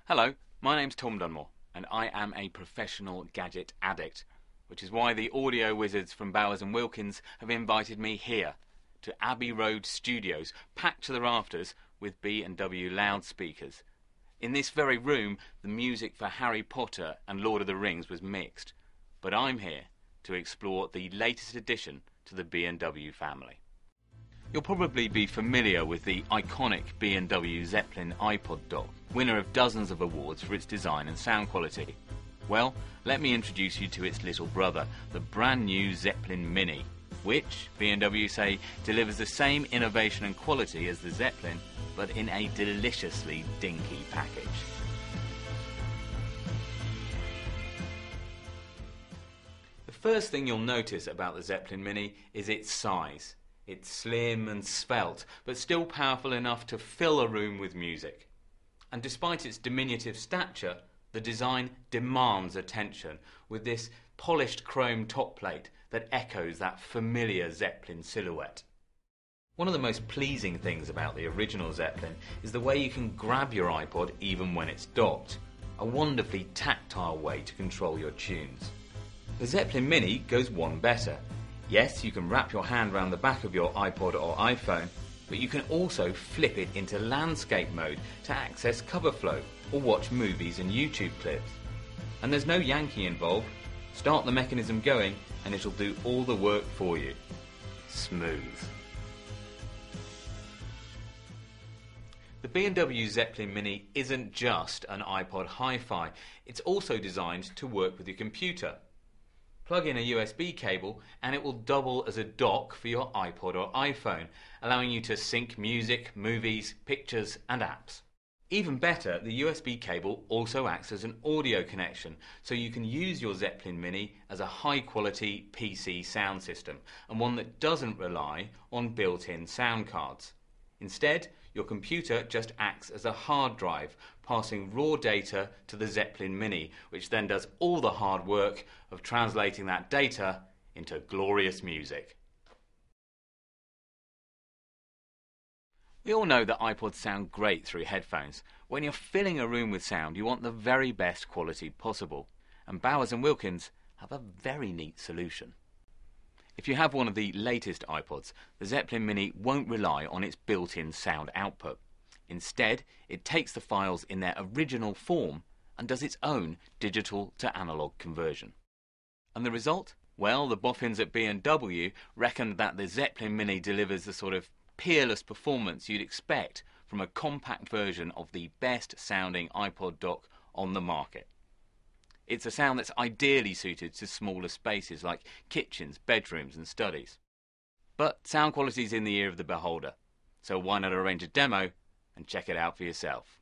Hello, my name's Tom Dunmore, and I am a professional gadget addict, which is why the audio wizards from Bowers and Wilkins have invited me here, to Abbey Road Studios, packed to the rafters with B&W loudspeakers. In this very room, the music for Harry Potter and Lord of the Rings was mixed, but I'm here to explore the latest addition to the B&W family. You'll probably be familiar with the iconic B&W Zeppelin iPod dock, winner of dozens of awards for its design and sound quality. Well, let me introduce you to its little brother, the brand new Zeppelin Mini, which, B&W say, delivers the same innovation and quality as the Zeppelin, but in a deliciously dinky package. The first thing you'll notice about the Zeppelin Mini is its size. It's slim and svelte, but still powerful enough to fill a room with music. And despite its diminutive stature, the design demands attention with this polished chrome top plate that echoes that familiar Zeppelin silhouette. One of the most pleasing things about the original Zeppelin is the way you can grab your iPod even when it's docked, a wonderfully tactile way to control your tunes. The Zeppelin Mini goes one better. Yes, you can wrap your hand around the back of your iPod or iPhone, but you can also flip it into landscape mode to access cover flow or watch movies and YouTube clips. And there's no Yankee involved. Start the mechanism going and it'll do all the work for you. Smooth. The B&W Zeppelin Mini isn't just an iPod hi-fi, it's also designed to work with your computer. Plug in a USB cable and it will double as a dock for your iPod or iPhone, allowing you to sync music, movies, pictures and apps. Even better, the USB cable also acts as an audio connection, so you can use your Zeppelin Mini as a high-quality PC sound system, and one that doesn't rely on built-in sound cards. Instead, your computer just acts as a hard drive, passing raw data to the Zeppelin Mini, which then does all the hard work of translating that data into glorious music. We all know that iPods sound great through headphones. When you're filling a room with sound, you want the very best quality possible. And Bowers and Wilkins have a very neat solution. If you have one of the latest iPods, the Zeppelin Mini won't rely on its built-in sound output. Instead, it takes the files in their original form and does its own digital to analog conversion. And the result? Well, the boffins at B&W reckon that the Zeppelin Mini delivers the sort of peerless performance you'd expect from a compact version of the best sounding iPod dock on the market. It's a sound that's ideally suited to smaller spaces like kitchens, bedrooms and studies. But sound quality is in the ear of the beholder, so why not arrange a demo and check it out for yourself.